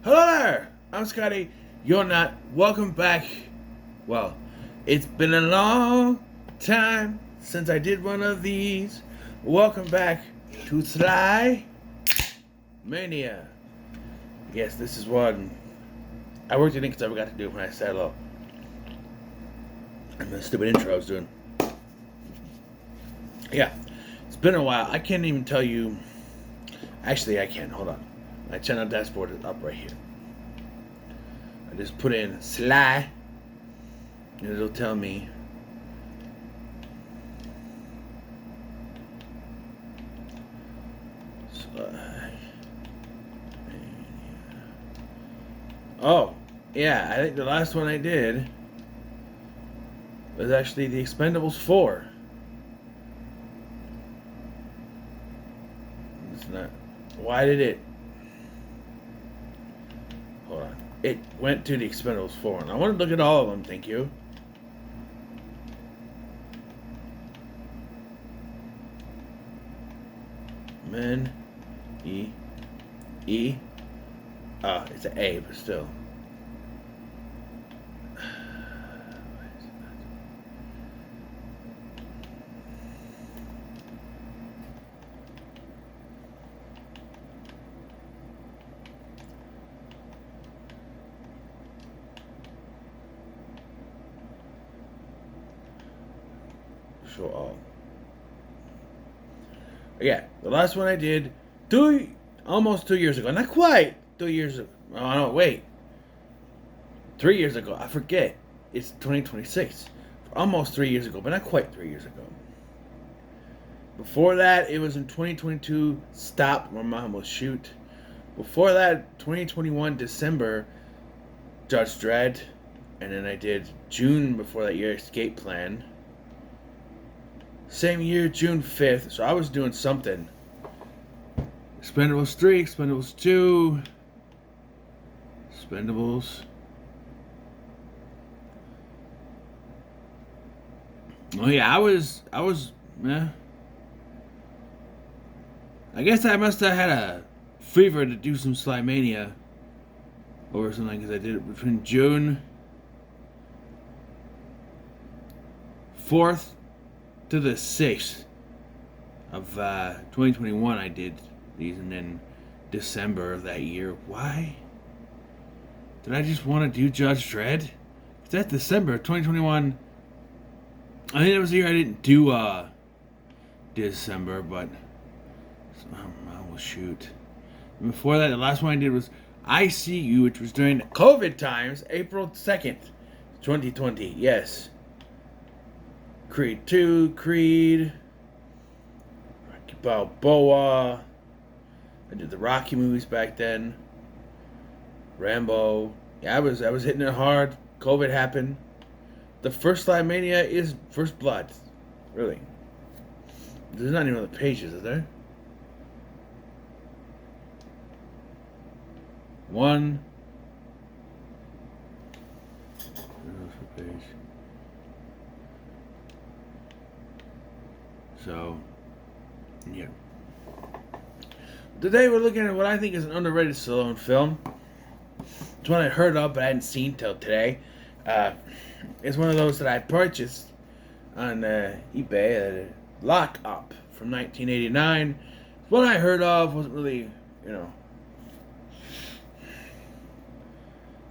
Hello there! I'm Scotty. You're not. Welcome back. Well, it's been a long time since I did one of these. Welcome back to SlyMania. Yes, this is one I worked it in because I forgot to do it when I said hello. And the stupid intro I was doing. Yeah, it's been a while. I can't even tell you. Actually, I can. Hold on. My channel dashboard is up right here. I just put in Sly, and it'll tell me Sly. Oh, yeah, I think the last one I did was actually the Expendables 4. It's not. Why did it? Hold on. It went to the Expendables 4, and I want to look at all of them, thank you. Men. E. Oh, it's an A, but still. Show all. Yeah, the last one I did almost 2 years ago. Not quite 2 years ago. Oh no, wait. 3 years ago. I forget. It's 2026. Almost 3 years ago, but not quite 3 years ago. Before that, it was in 2022. Stop, my mom will shoot. Before that, 2021 December, Judge Dredd, and then I did June before that year, Escape Plan. Same year, June 5th, so I was doing something. Expendables 3, Expendables 2, Expendables. Oh yeah, I was, yeah. I guess I must have had a fever to do some SlyMania or something, because I did it between June 4th to the 6th of 2021 I did these, and then December of that year. Why did I just want to do Judge Dredd? That's December 2021. I think it was the year I didn't do December, but I will shoot. And before that, the last one I did was I See You, which was during the COVID times, April 2nd, 2020. Yes. Creed 2, Creed, Rocky Balboa. I did the Rocky movies back then. Rambo. Yeah, I was hitting it hard. COVID happened. The first SlyMania is First Blood. Really. There's not even other pages, is there? One. Page. So, yeah. Today we're looking at what I think is an underrated Stallone film. It's one I heard of but I hadn't seen till today. It's one of those that I purchased on eBay, Lock Up from 1989. It's one I heard of, wasn't really,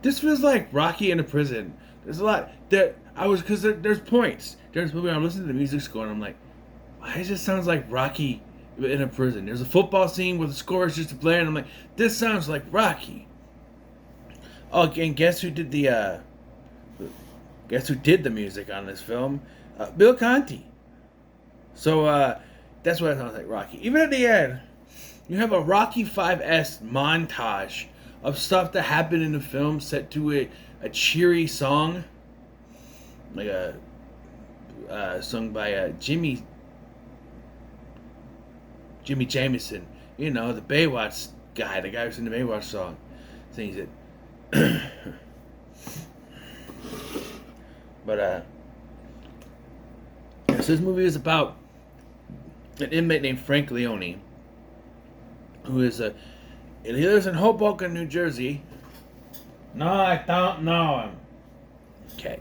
This feels like Rocky in a prison. There's a lot that because there's points. During this movie, I'm listening to the music score and I'm like, it just sounds like Rocky in a prison. There's a football scene where the score is just playing. I'm like, this sounds like Rocky. Oh, and guess who did the music on this film? Bill Conti. So that's what it sounds like, Rocky. Even at the end, you have a Rocky 5S montage of stuff that happened in the film set to a cheery song, like a sung by Jimmy Jameson, the Baywatch guy, the guy who's in the Baywatch song, sings it. But so this movie is about an inmate named Frank Leone, who is he lives in Hoboken, New Jersey, No, I don't know him. Okay.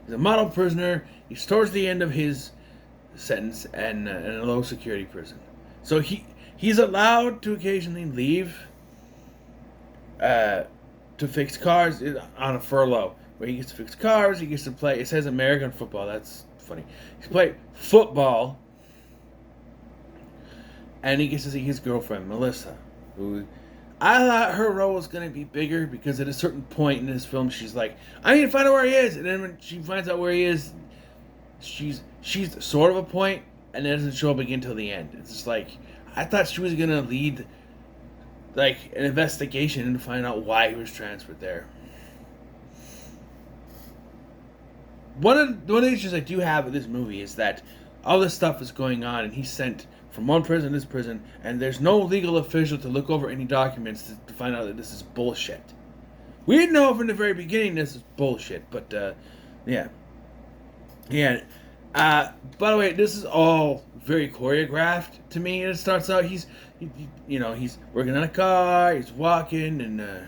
He's a model prisoner. He's towards the end of his sentence and in a low security prison. So he's allowed to occasionally leave to fix cars on a furlough, where he gets to fix cars. He gets to play. It says American football. That's funny. He's played football, and he gets to see his girlfriend Melissa, who I thought her role was going to be bigger because at a certain point in this film, she's like, "I need to find out where he is," and then when she finds out where he is, she's sort of a point, and it doesn't show up again until the end. It's just like I thought she was going to lead like an investigation and find out why he was transferred there. One of the issues I do have with this movie is that all this stuff is going on, and he's sent from one prison to this prison, and there's no legal official to look over any documents to find out that this is bullshit. We didn't know from the very beginning this is bullshit, but yeah. By the way, this is all very choreographed to me. And it starts out he's working on a car, he's walking and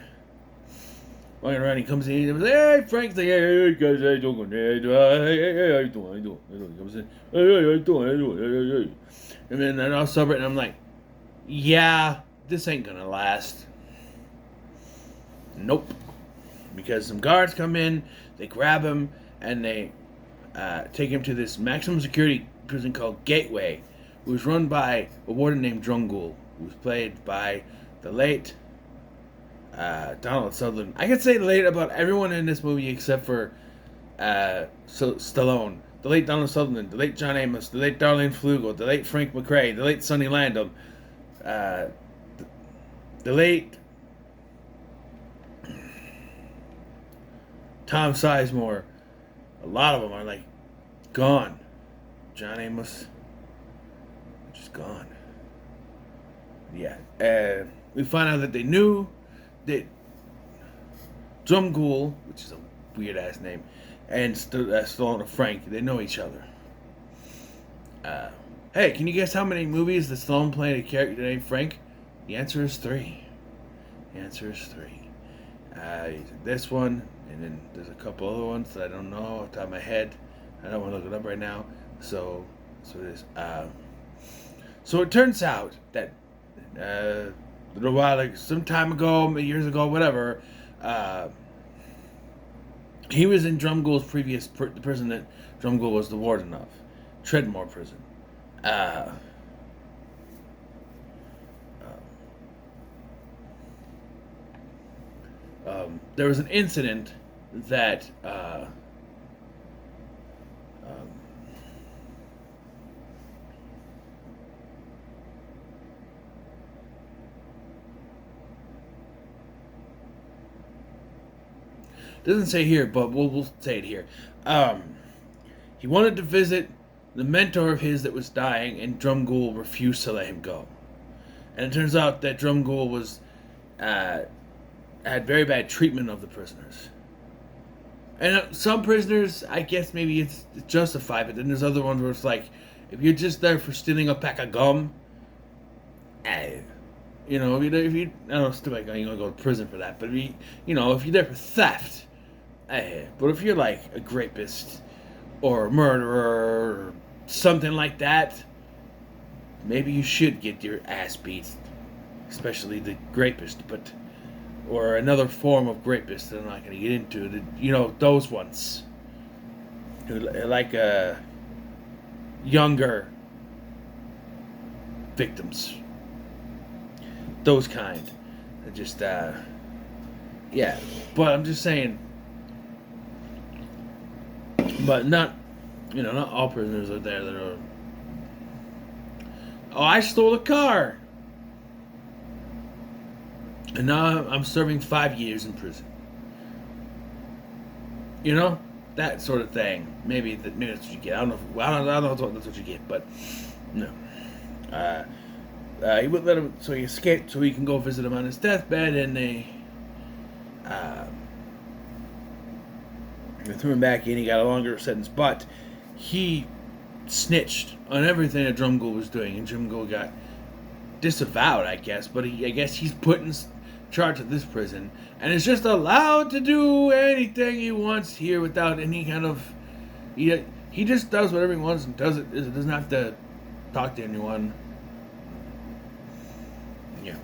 walking around. He comes in, he goes, "Hey, Frank's like, hey, guys, how you doing? Hey, how you doing? He comes in, hey, how you doing? And then I sub it, and I'm like, yeah, this ain't gonna last. Nope. Because some guards come in, they grab him, and they take him to this maximum security prison called Gateway, who's run by a warden named Drungul, who's played by the late Donald Sutherland. I could say late about everyone in this movie except for Stallone. The late Donald Sutherland, the late John Amos, the late Darlene Flugel, the late Frank McRae, the late Sonny Landham, the late Tom Sizemore. A lot of them are like gone. John Amos, just gone. Yeah. We find out that they knew that Drumgool, which is a weird ass name, and Stallone and Frank, they know each other. Hey, can you guess how many movies that Stallone played a character named Frank? The answer is 3. This one, and then there's a couple other ones that I don't know off the top of my head. I don't want to look it up right now. So it is. So it turns out that a little while, like some time ago, years ago, whatever, he was in Drumgool's previous prison that Drumgool was the warden of, Treadmore Prison. There was an incident that doesn't say here, but we'll say it here. He wanted to visit the mentor of his that was dying, and Drumgool refused to let him go. And it turns out that Drumgool was had very bad treatment of the prisoners. And some prisoners, I guess maybe it's justified, but then there's other ones where it's like, if you're just there for stealing a pack of gum, if you I don't know, stealing gum, you're gonna go to prison for that. But if you're there for theft, but if you're like a rapist or a murderer or something like that, maybe you should get your ass beat, especially the rapist, or another form of rapist that I'm not going to get into. Those ones who like younger victims, those kind. Just yeah. But I'm just saying. But not all prisoners are there that are. Oh, I stole a car. And now I'm serving 5 years in prison. That sort of thing. Maybe that's what you get. I don't know if that's what you get, but no. He wouldn't let him, so he escaped, so he can go visit him on his deathbed, and they threw him back in. He got a longer sentence, but he snitched on everything that Drumgool was doing, and Drumgool got disavowed, I guess. But I guess he's putting charge of this prison, and is just allowed to do anything he wants here without any kind of. He just does whatever he wants and does it. Doesn't have to talk to anyone. Yeah.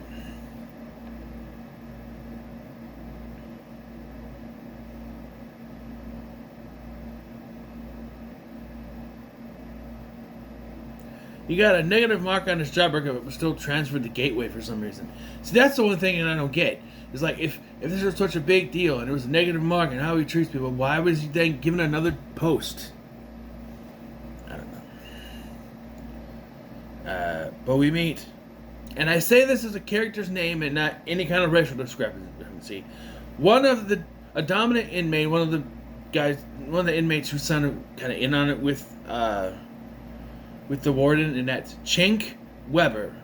You got a negative mark on his job record, but still transferred to Gateway for some reason. See, that's the one thing that I don't get. It's like, if this was such a big deal and it was a negative mark and how he treats people, why was he then given another post? I don't know. But we meet. And I say this as a character's name and not any kind of racial discrepancy. A dominant inmate, one of the inmates who sounded kind of in on it with the warden, and that's Chink Weber.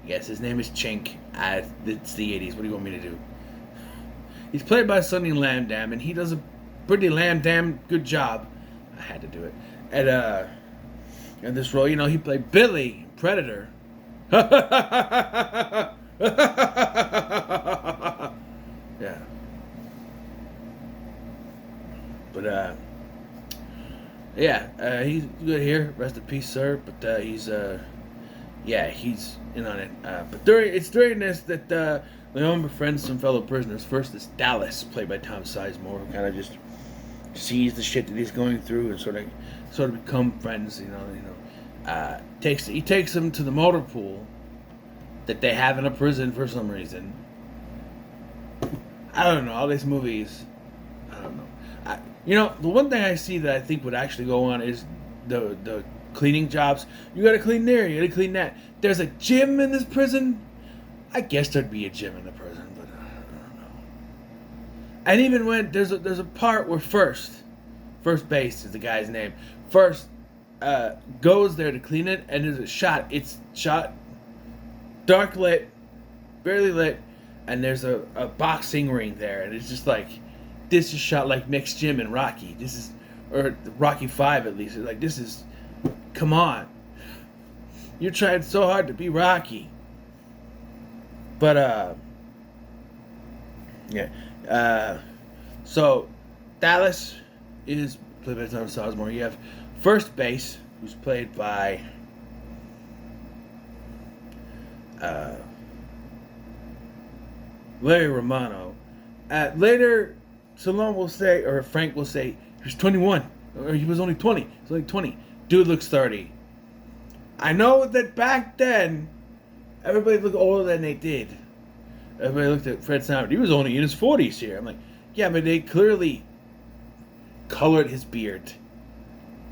Yes, his name is Chink. It's the 80s. What do you want me to do? He's played by Sonny Landam, and he does a pretty Landam good job. I had to do it. In this role, he played Billy, Predator. Yeah. But, he's good here. Rest in peace, sir. But he's in on it. But during this that Leon befriends some fellow prisoners. First is Dallas, played by Tom Sizemore, who kind of just sees the shit that he's going through and sort of become friends. He takes them to the motor pool that they have in a prison for some reason. I don't know. All these movies, I don't know. The one thing I see that I think would actually go on is the cleaning jobs. You gotta clean there, you gotta clean that. There's a gym in this prison. I guess there'd be a gym in the prison, but I don't know. And even when there's a part where First Base is the guy's name. First goes there to clean it, and there's a shot. It's shot dark lit, barely lit, and there's a boxing ring there, and it's just like, this is shot like Mick's gym in Rocky. Or Rocky 5 at least. It's like, come on. You're trying so hard to be Rocky. But, so, Dallas is played by Tom Sizemore. You have First Base, who's played by Larry Romano. Later, Salone will say, or Frank will say, he was 21, or he was only 20. He's only 20. Dude looks 30. I know that back then, everybody looked older than they did. Everybody looked at Fred Sanford. He was only in his 40s here. I'm like, yeah, but they clearly colored his beard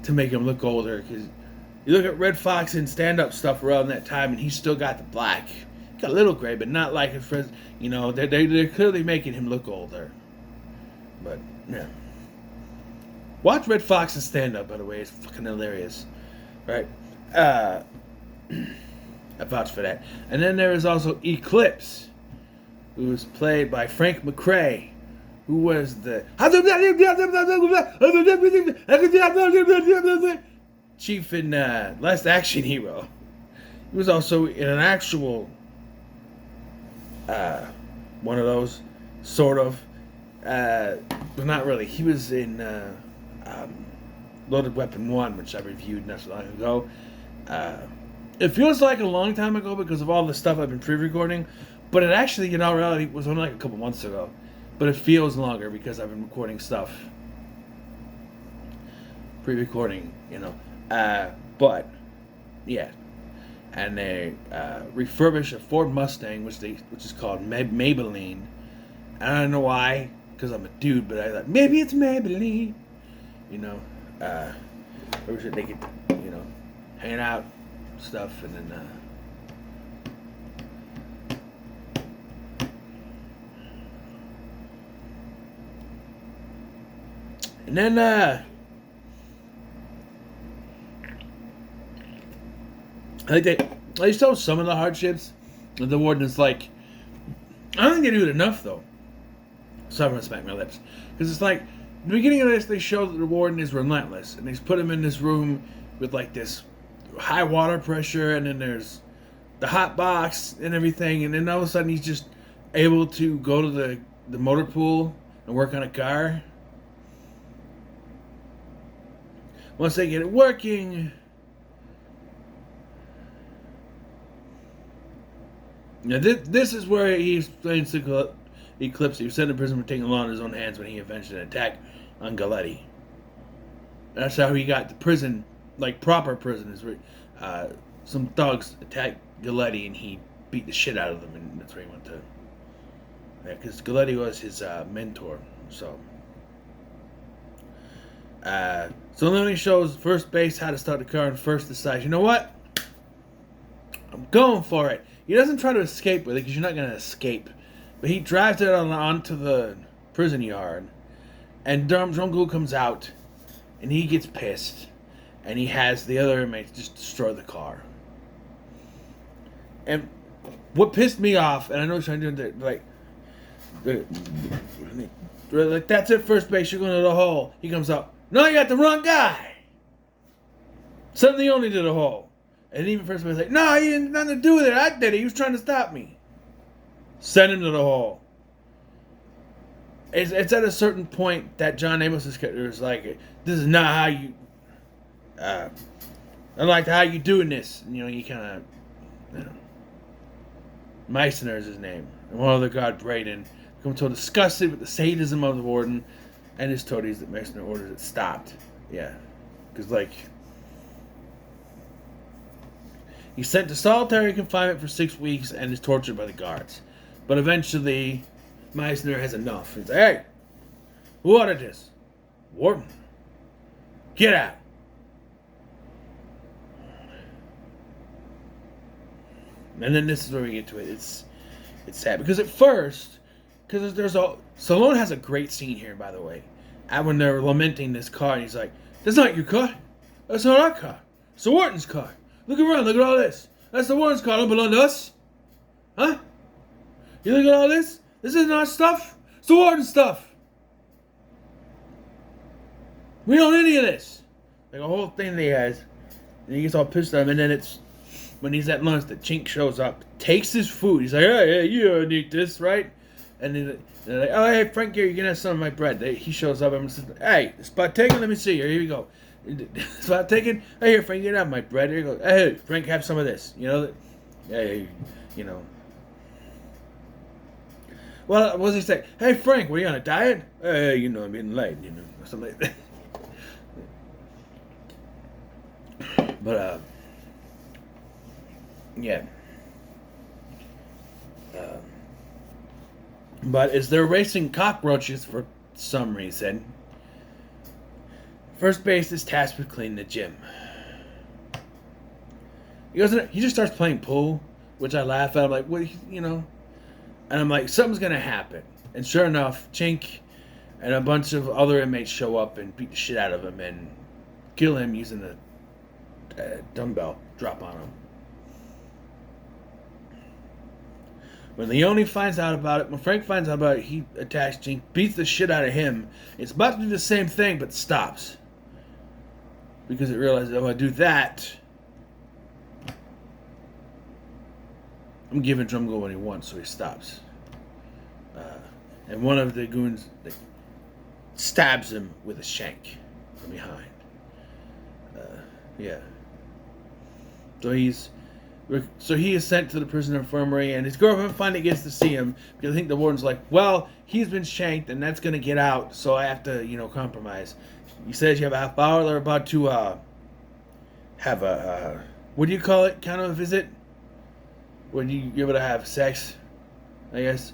to make him look older. Because you look at Red Fox and stand-up stuff around that time, and he's still got the black. Got a little gray, but not like his friends. They're clearly making him look older. But, yeah. Watch Red Fox's stand-up, by the way. It's fucking hilarious. Right? I vouch for that. And then there is also Eclipse, who was played by Frank McRae, who was the chief in Last Action Hero. He was also in an actual one of those, sort of, but not really. He was in Loaded Weapon 1, which I reviewed not so long ago. It feels like a long time ago because of all the stuff I've been pre-recording, but it actually, in all reality, was only like a couple months ago. But it feels longer because I've been recording stuff. Pre-recording, but, yeah. And they refurbish a Ford Mustang, which is called Maybelline. I don't know why, because I'm a dude, but I thought, maybe it's Maybelline. I wish they could, hang out, stuff, and then, I think they show some of the hardships. And the warden is like, I don't think they do it enough, though. So I'm going to smack my lips. Because it's like, the beginning of this, they show that the warden is relentless. And they put him in this room with, like, this high water pressure. And then there's the hot box and everything. And then all of a sudden, he's just able to go to the motor pool and work on a car. Once they get it working, now this is where he explains to Eclipse he was sent to prison for taking the law in his own hands when he avenged an attack on Galletti. That's how he got to prison, like proper prison. Is where some thugs attacked Galletti and he beat the shit out of them, and that's where he went to. Yeah, because Galletti was his mentor. So Leone shows first base how to start the car and first decides, you know what? I'm going for it. He doesn't try to escape with it because you're not going to escape. But he drives it onto the prison yard. And Drumgool comes out. And he gets pissed. And he has the other inmates just destroy the car. And what pissed me off, and I know what I'm trying to do, like that's it, first base, you're going to the hole. He comes out, no, you got the wrong guy. Suddenly only did a hole. And even first base like, no, he had nothing to do with it. I did it. He was trying to stop me. Send him to the hole. It's at a certain point that John Amos's character is like, this is not how you. I like how you doing this. And, you kind of. Meissner is his name. And one other guard, Braden, become so disgusted with the sadism of the warden and his toadies that Meissner orders it stopped. Yeah. Because, he's sent to solitary confinement for 6 weeks and is tortured by the guards. But eventually, Meissner has enough. He's like, hey, who ordered this? Warden. Get out. And then this is where we get to it. It's sad. Because at first, Stallone has a great scene here, by the way. When they're lamenting this car, and he's like, that's not your car. That's not our car. It's the warden's car. Look around, look at all this. That's the warden's car, don't belong to us. Huh? You look at all this? This isn't our stuff. It's the warden's stuff. We don't need any of this. Like a whole thing that he has. And he gets all pissed at him, and then it's when he's at lunch that Chink shows up, takes his food. He's like, hey, you don't need this, right? And then they're like, oh, hey, Frank, here, you can have some of my bread. He shows up and says, hey, it's about taken, let me see. Here you go. It's about taken. Hey, here, Frank, you can have my bread. Here you go. Hey, Frank, have some of this. Hey, Well, what does he say? Hey, Frank, were you on a diet? Hey, I'm getting late, or something like that. But, yeah. But as they're racing cockroaches for some reason, first base is tasked with cleaning the gym. He just starts playing pool, which I laugh at. I'm like, what, And I'm like, something's going to happen. And sure enough, Chink and a bunch of other inmates show up and beat the shit out of him and kill him using a dumbbell drop on him. When Leone finds out about it, when Frank finds out about it, he attacks Chink, beats the shit out of him. It's about to do the same thing, but stops. Because it realizes, if I do that, I'm giving Drumgool what he wants, so he stops. And one of the goons stabs him with a shank from behind. Yeah. So he is sent to the prison infirmary, and his girlfriend finally gets to see him because I think the warden's like, well, he's been shanked, and that's going to get out, so I have to, compromise. He says you have a half hour. They're about to have a, what do you call it, kind of a visit? When you're able to have sex, I guess.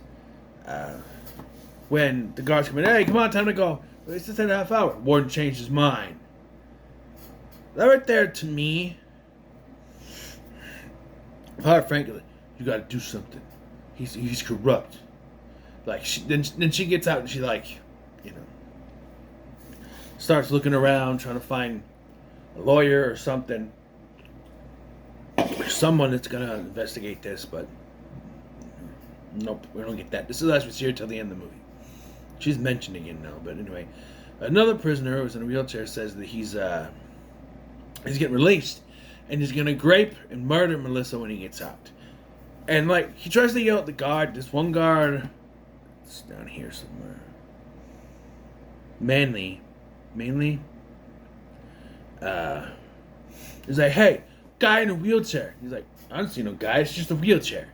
When the guards come in, hey, come on, time to go. It's just a half hour. Warden changed his mind. That right there, to me, frankly, you got to do something. He's corrupt. Like then she gets out and she starts looking around trying to find a lawyer or something, someone that's gonna investigate this. But nope, we don't get that. This is as we see her till the end of the movie. She's mentioned again now, but anyway, another prisoner who's in a wheelchair says that he's getting released. And he's going to grape and murder Melissa when he gets out. And, like, he tries to yell at the guard. This one guard, it's down here somewhere. Manly. He's like, hey, guy in a wheelchair. He's like, I don't see no guy. It's just a wheelchair.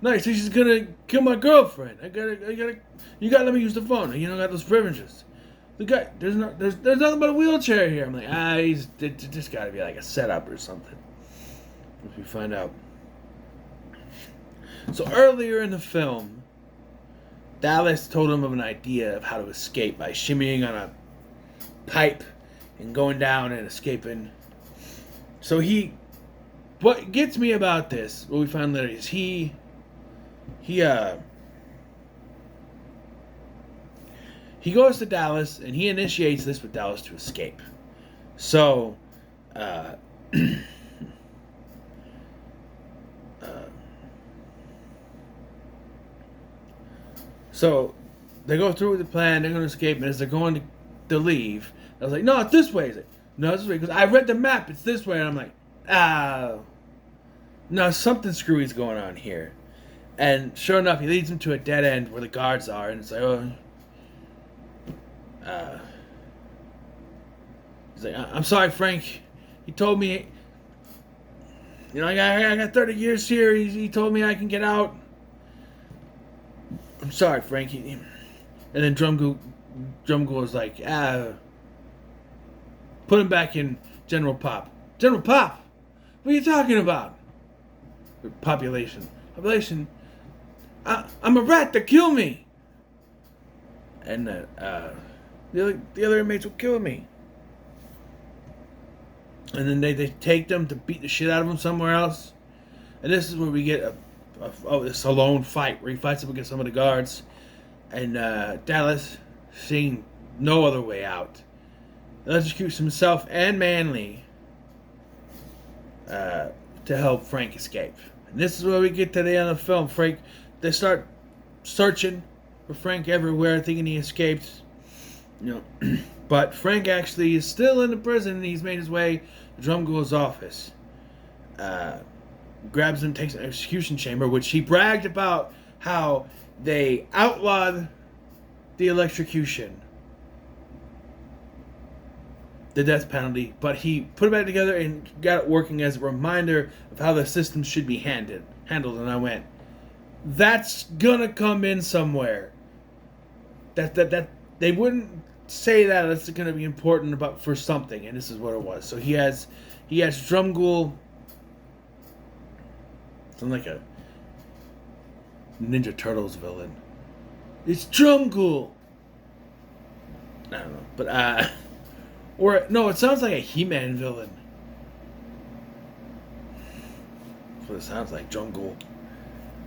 No, he says she's gonna kill my girlfriend. You gotta let me use the phone. You don't got those privileges. The guy, there's nothing but a wheelchair here. I'm like, he's just gotta be like a setup or something. If we find out. So earlier in the film, Dallas told him of an idea of how to escape by shimmying on a pipe and going down and escaping. So what gets me about this, what we find later, is he goes to Dallas and he initiates this with Dallas to escape. So, so they go through with the plan. They're going to escape, and as they're going to leave, I was like, "No, it's this way." He's like, "No, it's this way." Because I read the map. It's this way, and I'm like, no, something screwy's going on here. And sure enough, he leads him to a dead end where the guards are, and it's like, he's like, I'm sorry, Frank. He told me, I got 30 years here. He told me I can get out. I'm sorry, Frank. And then Drumgool is like, put him back in General Pop. General Pop? What are you talking about? Population. I'm a rat. They kill me. And the other inmates will kill me. And then they take them to beat the shit out of him somewhere else. And this is where we get this alone fight where he fights up against some of the guards. And Dallas, seeing no other way out, electrocutes himself and Manly to help Frank escape. And this is where we get to the end of the film. They start searching for Frank everywhere, thinking he escaped. But Frank actually is still in the prison, and he's made his way to Drumgool's office. Grabs him, takes an execution chamber, which he bragged about how they outlawed the electrocution, the death penalty, but he put it back together and got it working as a reminder of how the system should be handled. And I went, that's gonna come in somewhere. That they wouldn't say that it's gonna be important for something, and this is what it was. So he has Drumgool. Sounds like a Ninja Turtles villain. It's Drumgool. I don't know, but or no, it sounds like a He-Man villain. That's what it sounds like. Drumgool,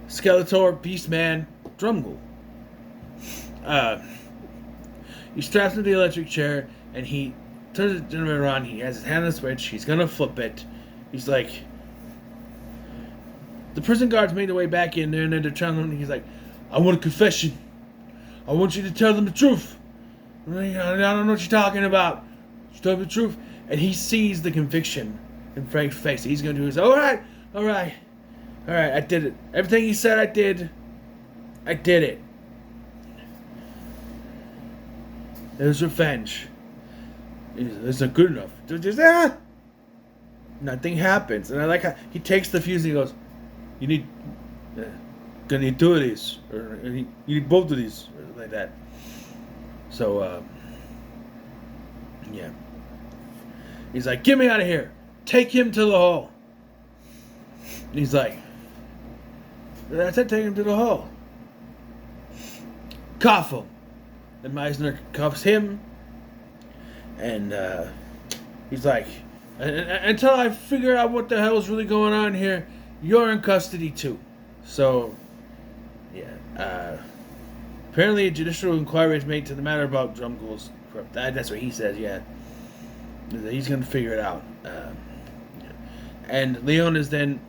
Skeletor, Beastman, Drumgool. He straps him to the electric chair and he turns the generator on. He has his hand on the switch. He's gonna flip it. He's like, the prison guards made their way back in there, and then they're telling him. He's like, I want a confession. I want you to tell them the truth. I don't know what you're talking about. Just tell them the truth. And he sees the conviction in Frank's face. He's going to do his, all right, I did it. Everything he said I did it. It was revenge. It's not good enough. Just, nothing happens. And I like how he takes the fuse and he goes, you need, gonna need two of these, or you need both of these, or like that. So, yeah. He's like, get me out of here. Take him to the hole. He's like, that's it, take him to the hole. Cuff him. And Meisner cuffs him. And he's like, until I figure out what the hell is really going on here, you're in custody too. So, yeah. Apparently a judicial inquiry is made to the matter about Drumgool's corrupt. That's what he says, yeah. He's going to figure it out. And Leon is then,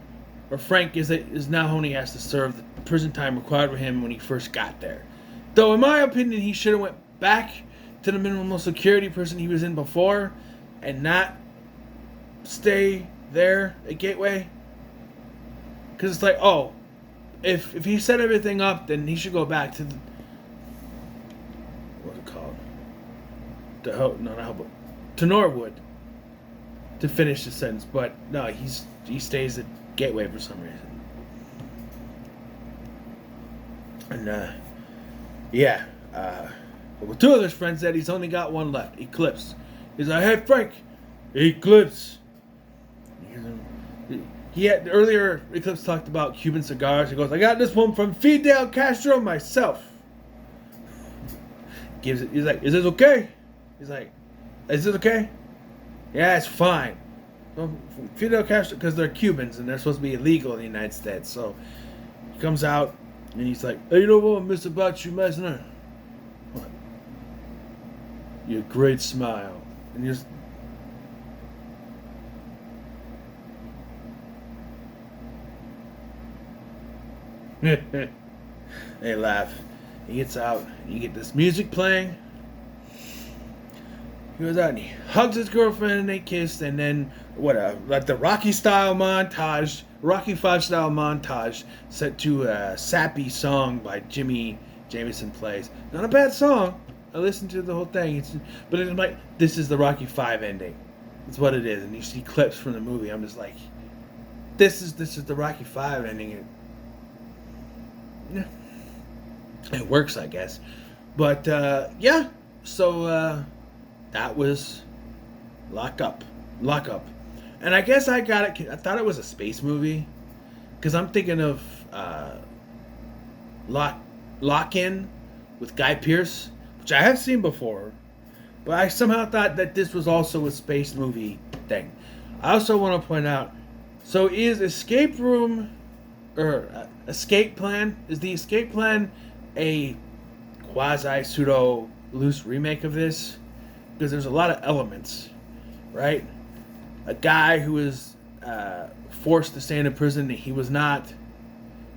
or Frank is now only has to serve the prison time required for him when he first got there. Though, in my opinion, he should have went back to the minimum security prison he was in before and not stay there at Gateway. Because it's like, oh, if he set everything up, then he should go back to what's it called? To Norwood to finish the sentence. But no, he stays at Gateway for some reason. And yeah, but with two of his friends said he's only got one left, Eclipse. He's like, hey Frank, Eclipse. He had earlier. Eclipse talked about Cuban cigars. He goes, I got this one from Fidel Castro myself. Gives it. He's like, is this okay? He's like, is this okay? Yeah, it's fine. So Fidel Castro, because they're Cubans and they're supposed to be illegal in the United States. So he comes out and he's like, hey, you know what I miss about you, Mesner? What? Your great smile. And just. They laugh. He gets out and you get this music playing. He goes out and he hugs his girlfriend and they kiss, and then like the Rocky style montage, Rocky 5 style montage set to a sappy song by Jimmy Jamison plays. Not a bad song. I listened to the whole thing. But it's like, this is the Rocky 5 ending. It's what it is. And you see clips from the movie. I'm just like, this is the Rocky 5 ending. Yeah. It works, I guess. But yeah. So that was Lock Up. And I guess I got it. I thought it was a space movie. Because I'm thinking of Lock In with Guy Pearce, which I have seen before. But I somehow thought that this was also a space movie thing. I also want to point out, so is the escape plan a quasi pseudo loose remake of this? Because there's a lot of elements, right? A guy who is forced to stay in a prison that he was not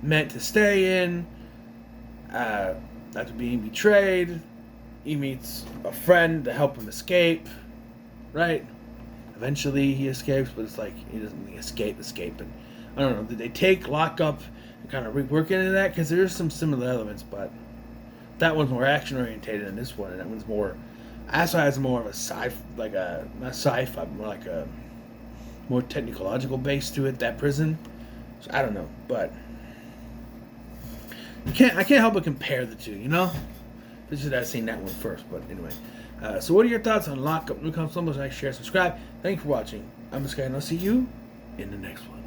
meant to stay in, after being betrayed. He meets a friend to help him escape, right? Eventually he escapes, but it's like he doesn't escape. And I don't know, did they take Lock Up and kind of rework into that? Because there's some similar elements, but that one's more action orientated than this one, and that one's more. Asshole has more of a not sci-fi, more like a more technological base to it. That prison, so I don't know, but I can't help but compare the two. You know, this is I've seen that one first, but anyway. So what are your thoughts on Lock Up? New comments, like, share, subscribe. Thank you for watching. I'm this guy, and I'll see you in the next one.